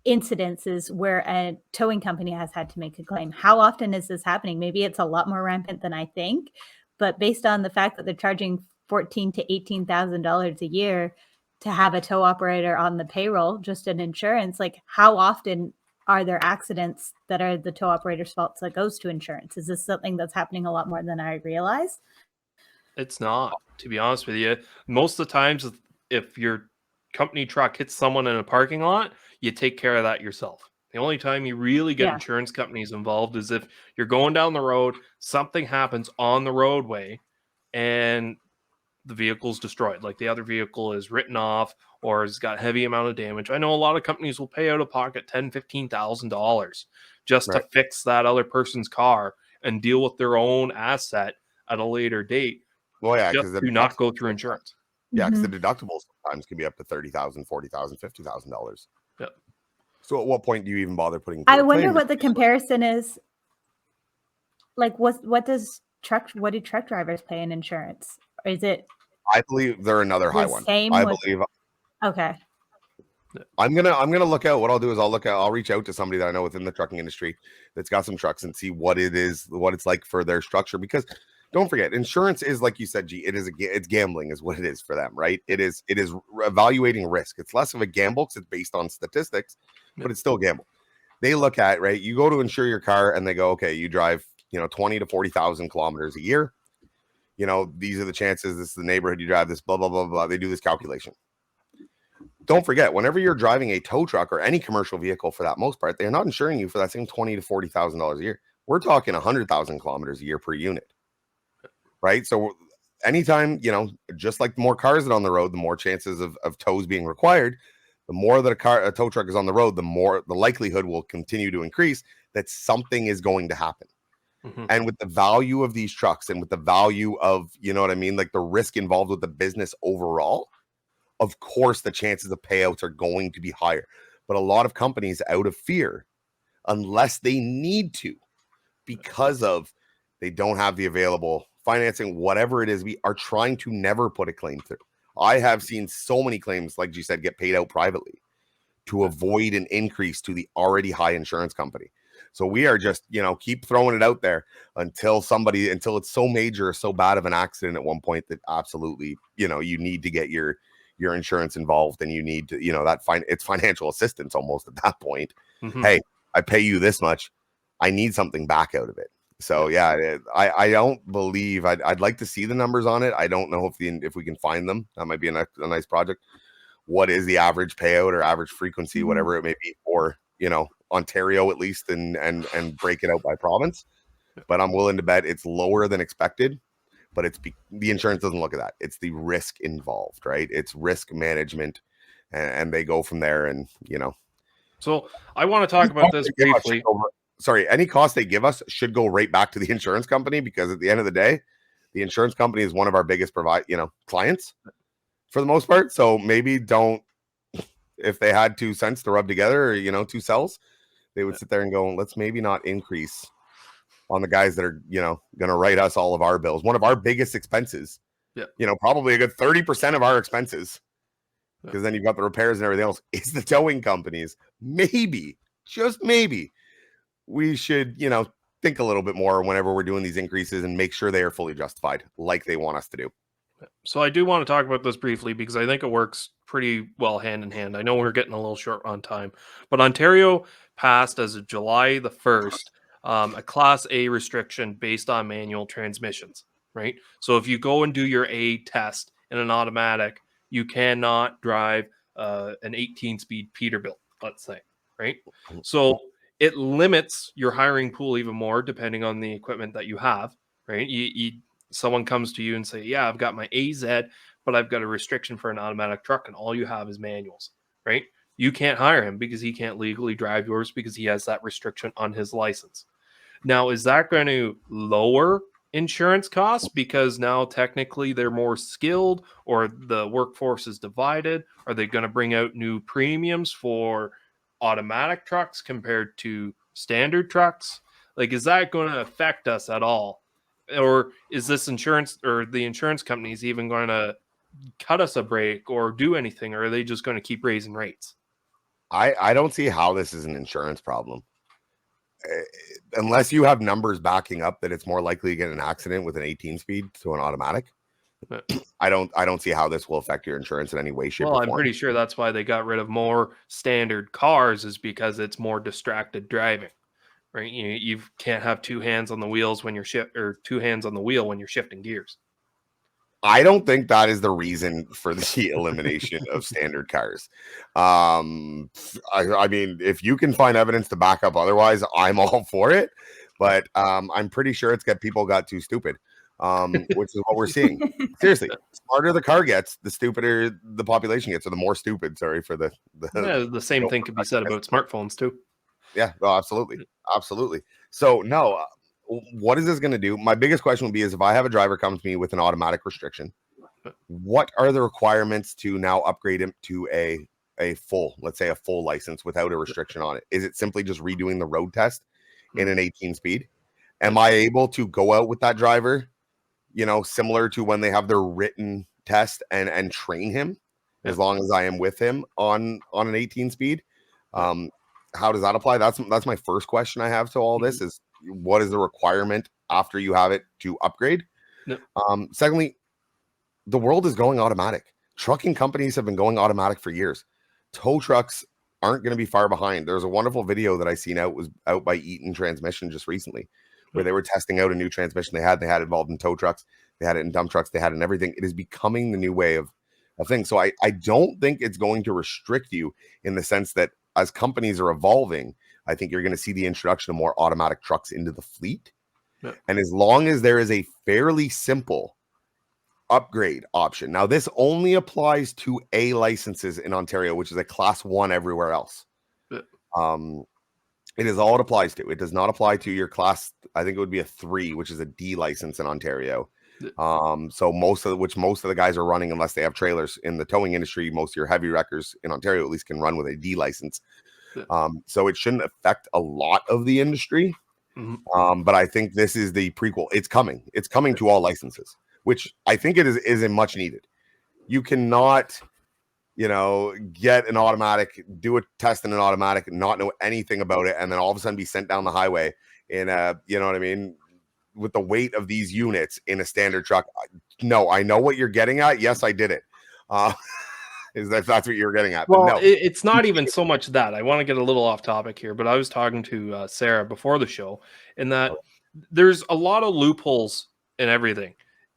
incidences where a towing company has had to make a claim. How often is this happening? Maybe it's a lot more rampant than I think, but based on the fact that they're charging $14,000 to $18,000 a year to have a tow operator on the payroll, just in insurance, like how often are there accidents that are the tow operator's faults that goes to insurance? Is this something that's happening a lot more than I realize? It's not, to be honest with you. Most of the times, if your company truck hits someone in a parking lot, you take care of that yourself. The only time you really get insurance companies involved is if you're going down the road, something happens on the roadway, and the vehicle's destroyed. Like the other vehicle is written off or has got heavy amount of damage. I know a lot of companies will pay out of pocket $10,000, $15,000 just to fix that other person's car and deal with their own asset at a later date. Well, yeah, because do not go through insurance. Yeah, because the deductibles sometimes can be up to $30,000, $40,000, $50,000. Yeah. So at what point do you even bother putting? I wonder what the comparison is. Like, what do truck drivers pay in insurance? Or is it? I believe they're another high one. I believe. Okay. I'm gonna look out. What I'll do is I'll reach out to somebody that I know within the trucking industry that's got some trucks and see what it's like for their structure. Because don't forget, insurance is, like you said, G. It's gambling is what it is for them, right? It is evaluating risk. It's less of a gamble because it's based on statistics, but it's still a gamble. They look at, right, you go to insure your car and they go, okay, you drive 20 to 40,000 kilometers a year. These are the chances. This is the neighborhood you drive. This blah blah blah blah. They do this calculation. Don't forget, whenever you're driving a tow truck or any commercial vehicle, for that most part, they're not insuring you for that same $20,000 to $40,000 a year. We're talking 100,000 kilometers a year per unit. Right. So anytime, just like the more cars that are on the road, the more chances of tows being required, the more that a tow truck is on the road, the more the likelihood will continue to increase that something is going to happen. Mm-hmm. And with the value of these trucks and with the value of, like the risk involved with the business overall, of course, the chances of payouts are going to be higher. But a lot of companies, out of fear, unless they need to, because of they don't have the available financing, whatever it is, we are trying to never put a claim through. I have seen so many claims, like you said, get paid out privately to avoid an increase to the already high insurance company. So we are just, keep throwing it out there until it's so major or so bad of an accident at one point that absolutely, you need to get your insurance involved, and you need to, it's financial assistance almost at that point. Mm-hmm. Hey, I pay you this much. I need something back out of it. So yeah, I don't believe I'd like to see the numbers on it. I don't know if we can find them. That might be a nice project. What is the average payout or average frequency, whatever it may be for, Ontario at least, and break it out by province. But I'm willing to bet it's lower than expected. But the insurance doesn't look at that. It's the risk involved, right? It's risk management, and they go from there. And So I want to talk about this briefly. Any cost they give us should go right back to the insurance company, because at the end of the day, the insurance company is one of our biggest clients for the most part. So maybe don't if they had 2 cents to rub together, or 2 cells, they would sit there and go, let's maybe not increase on the guys that are, going to write us all of our bills. One of our biggest expenses, probably a good 30% of our expenses, because then you've got the repairs and everything else, is the towing companies. Maybe, just maybe, we should, think a little bit more whenever we're doing these increases and make sure they are fully justified like they want us to do. So I do want to talk about this briefly because I think it works pretty well hand in hand. I know we're getting a little short on time, but Ontario passed as of July the 1st a Class A restriction based on manual transmissions, right? So if you go and do your A test in an automatic, you cannot drive an 18-speed Peterbilt, let's say, right? So it limits your hiring pool even more depending on the equipment that you have, right? Someone comes to you and say, yeah, I've got my AZ, but I've got a restriction for an automatic truck, and all you have is manuals, right? You can't hire him because he can't legally drive yours because he has that restriction on his license. Now, is that going to lower insurance costs because now technically they're more skilled, or the workforce is divided? Are they going to bring out new premiums for automatic trucks compared to standard trucks? Like, is that going to affect us at all? Or is this insurance or the insurance companies even going to cut us a break or do anything? Or are they just going to keep raising rates? I don't see how this is an insurance problem. Unless you have numbers backing up that it's more likely to get an accident with an 18-speed to an automatic. I don't see how this will affect your insurance in any way, shape, or form. I'm pretty sure that's why they got rid of more standard cars, is because it's more distracted driving. Right, you can't have 2 hands on the wheels when you're or 2 hands on the wheel when you're shifting gears. I don't think that is the reason for the elimination of standard cars. I mean, if you can find evidence to back up otherwise, I'm all for it. But I'm pretty sure people got too stupid, which is what we're seeing. Seriously, the smarter the car gets, the stupider the population gets, or the more stupid. Sorry for the same thing could be said about smartphones too. Yeah, well, absolutely. So no, what is this going to do? My biggest question would be is if I have a driver come to me with an automatic restriction, what are the requirements to now upgrade him to a full, let's say a full license without a restriction on it? Is it simply just redoing the road test in an 18-speed? Am I able to go out with that driver, similar to when they have their written test and train him as long as I am with him on an 18-speed? How does that apply? That's my first question I have to all this is what is the requirement after you have it to upgrade? No. Secondly, the world is going automatic. Trucking companies have been going automatic for years. Tow trucks aren't going to be far behind. There's a wonderful video that I seen was out by Eaton Transmission just recently, where they were testing out a new transmission they had involved in tow trucks. They had it in dump trucks. They had it in everything. It is becoming the new way of things. So I don't think it's going to restrict you in the sense that as companies are evolving, I think you're going to see the introduction of more automatic trucks into the fleet. Yeah. And as long as there is a fairly simple upgrade option. Now, this only applies to A licenses in Ontario, which is a Class 1 everywhere else. Yeah. It is all it applies to. It does not apply to your class. I think it would be a 3, which is a D license in Ontario. So most of the guys are running, unless they have trailers in the towing industry. Most of your heavy wreckers in Ontario at least can run with a D license. So it shouldn't affect a lot of the industry. But I think this is the prequel. It's coming to all licenses, which I think it is a much needed. You cannot, get an automatic, do a test in an automatic and not know anything about it, and then all of a sudden be sent down the highway in a, you know what I mean, with the weight of these units in a standard truck. No, I know what you're getting at. Yes, I did it. If that's what you're getting at. Well, no. It's not even so much that. I want to get a little off topic here, but I was talking to Sarah before the show, in that there's a lot of loopholes in everything.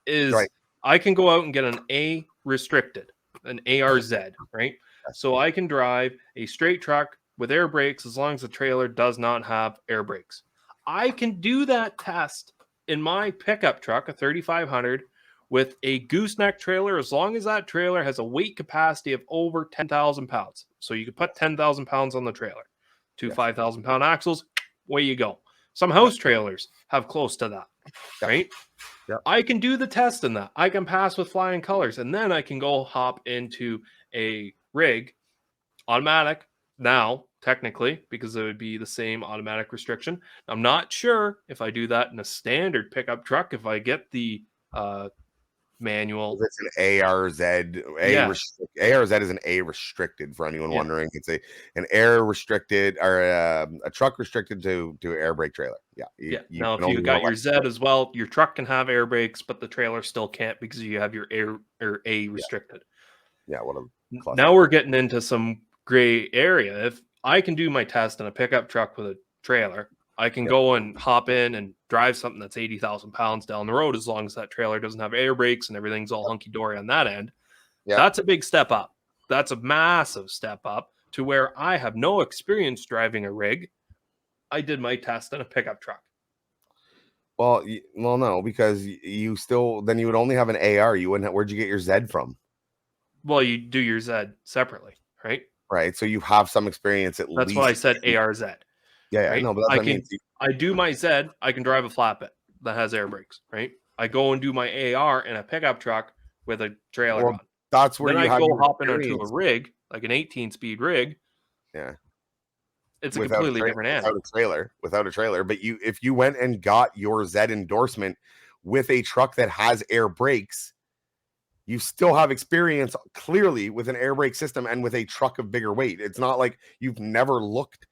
Right. I can go out and get an A restricted, an ARZ, right? So I can drive a straight truck with air brakes as long as the trailer does not have air brakes. I can do that test in my pickup truck, a 3500, with a gooseneck trailer, as long as that trailer has a weight capacity of over 10,000 pounds. So you can put 10,000 pounds on the trailer. 2 5,000 pound axles, away you go. Some house trailers have close to that, right? Yeah. I can do the test in that. I can pass with flying colors, and then I can go hop into a rig automatic now, technically, because it would be the same automatic restriction. I'm not sure if I do that in a standard pickup truck, if I get the manual. It's an ARZ. ARZ is an A restricted for anyone wondering. It's an air restricted or a truck restricted to air brake trailer. Now, if you got your Z as well, your truck can have air brakes, but the trailer still can't because you have your air or A restricted. Now we're getting into some gray area. If I can do my test in a pickup truck with a trailer, I can go and hop in and drive something that's 80,000 pounds down the road as long as that trailer doesn't have air brakes and everything's all hunky-dory on that end. That's a big step up. That's a massive step up to where I have no experience driving a rig. I did my test in a pickup truck. Well, no, because you would only have an AR. You wouldn't. Where'd you get your Z from? Well, you do your Z separately, right? Right. So you have some experience at least. That's why I said ARZ. Right? No, but I do my Z. I can drive a flatbed that has air brakes, right? I go and do my AR in a pickup truck with a trailer on. That's where then you I go hop experience. into a rig, like an 18-speed rig. Yeah. It's a completely different animal. Without a trailer. But if you went and got your Z endorsement with a truck that has air brakes, you still have experience clearly with an air brake system and with a truck of bigger weight. It's not like you've never looked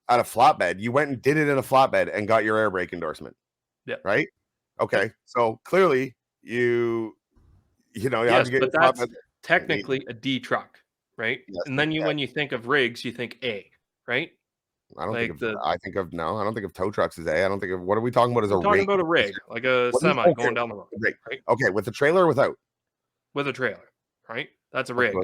at a flatbed. You went and did it in a flatbed and got your air brake endorsement. Yeah. Right? Okay. So clearly you have to get but that's technically a D truck, right? Yes, and then when you think of rigs, you think A, right? I don't think of tow trucks as A. I don't think of, what are we talking about as a rig? Talking about a rig, like a semi going down the road. Right? Okay, with a trailer or without? With a trailer, right? That's a rig.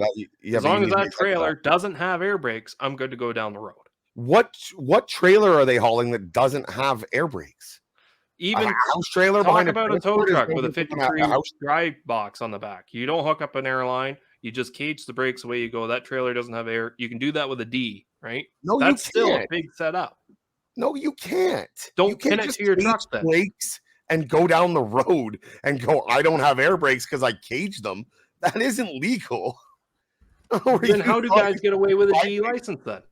As long as that trailer doesn't have air brakes, I'm good to go down the road. What trailer are they hauling that doesn't have air brakes? Even a house trailer talk behind about a tow truck with a 53 dry box on the back. You don't hook up an airline. You just cage the brakes away you go. That trailer doesn't have air. You can do that with a D, right? No, that's you can't. Still a big setup. No, you can't. Don't pin it to your truck then. Brakes and go down the road and go, I don't have air brakes because I caged them. That isn't legal. Then how do guys get away with a D license then?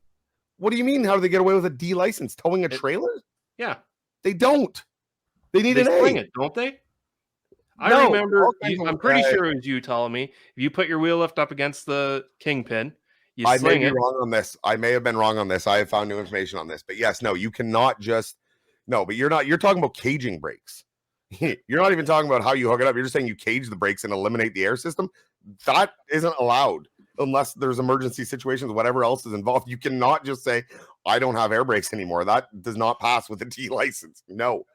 What do you mean? How do they get away with a D license? Towing a trailer? Yeah. They don't. They need an A. Sling it, don't they? I remember, I'm pretty sure it was you telling me, if you put your wheel lift up against the kingpin, you sling it. I may be wrong on this. I may have been wrong on this. I have found new information on this. But yes, no, you cannot just, no, but you're talking about caging brakes. You're not even talking about how you hook it up. You're just saying you cage the brakes and eliminate the air system. That isn't allowed unless there's emergency situations, whatever else is involved. You cannot just say, I don't have air brakes anymore. That does not pass with a D license. No.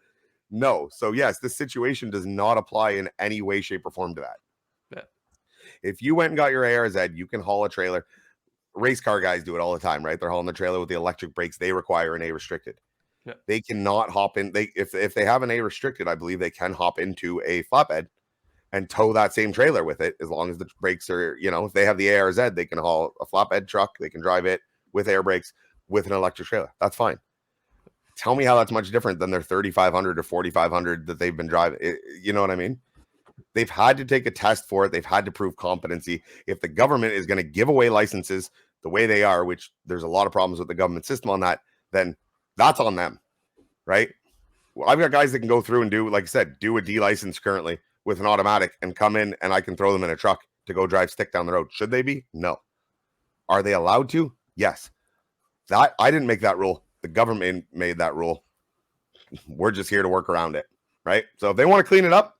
So yes, this situation does not apply in any way, shape, or form to that. Yeah. If you went and got your ARZ, you can haul a trailer. Race car guys do it all the time, right? They're hauling the trailer with the electric brakes. They require an A restricted. Yeah. They cannot hop in. If they have an A restricted, I believe they can hop into a flatbed and tow that same trailer with it, as long as the brakes are, if they have the ARZ, they can haul a flatbed truck. They can drive it with air brakes with an electric trailer. That's fine. Tell me how that's much different than their 3,500 or 4,500 that they've been driving. You know what I mean? They've had to take a test for it. They've had to prove competency. If the government is going to give away licenses the way they are, which there's a lot of problems with the government system on that, then that's on them, right? Well, I've got guys that can go through and do, like I said, do a D license currently with an automatic and come in and I can throw them in a truck to go drive stick down the road. Should they be? No. Are they allowed to? Yes. That I didn't make that rule. The government made that rule. We're just here to work around it, right? So if they want to clean it up,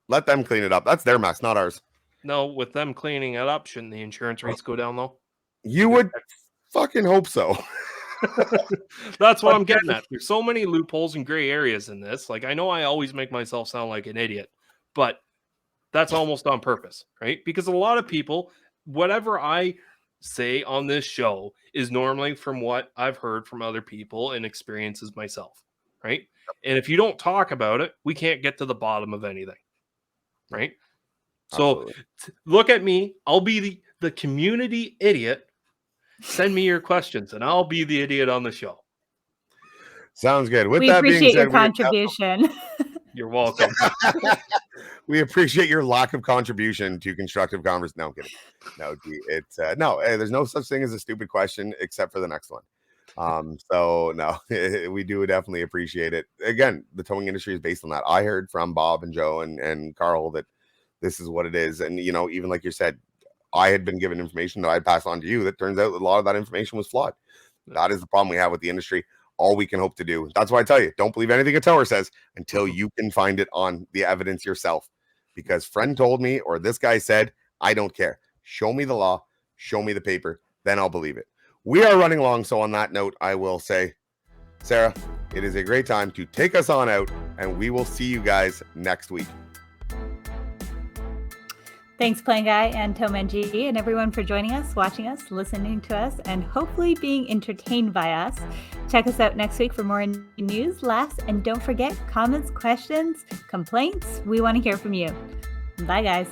let them clean it up. That's their mess, not ours. No, with them cleaning it up, shouldn't the insurance rates go down though? You would fucking hope so. That's what I'm getting at. There's so many loopholes and gray areas in this. Like, I know I always make myself sound like an idiot, but that's almost on purpose, right? Because a lot of people, whatever I say on this show is normally from what I've heard from other people and experiences myself, right? And if you don't talk about it, we can't get to the bottom of anything, right? Absolutely. So look at me. I'll be the community idiot. Send me your questions and I'll be the idiot on the show. Sounds good. With we that appreciate being said, your contribution. You're welcome. We appreciate your lack of contribution to constructive conversation. No, I'm kidding. No, it's there's no such thing as a stupid question except for the next one. So no, we do definitely appreciate it. Again, the towing industry is based on that. I heard from Bob and Joe and Carl that this is what it is. And, you know, even like you said, I had been given information that I'd pass on to you that turns out a lot of that information was flawed. That is the problem we have with the industry. All we can hope to do. That's why I tell you, don't believe anything a tower says until you can find it on the evidence yourself. Because friend told me, or this guy said, I don't care. Show me the law, show me the paper, then I'll believe it. We are running long, so on that note, I will say, Sarah, it is a great time to take us on out, and we will see you guys next week. Thanks, PlainGuy and TowManG, and everyone for joining us, watching us, listening to us, and hopefully being entertained by us. Check us out next week for more news, laughs, and don't forget, comments, questions, complaints. We want to hear from you. Bye, guys.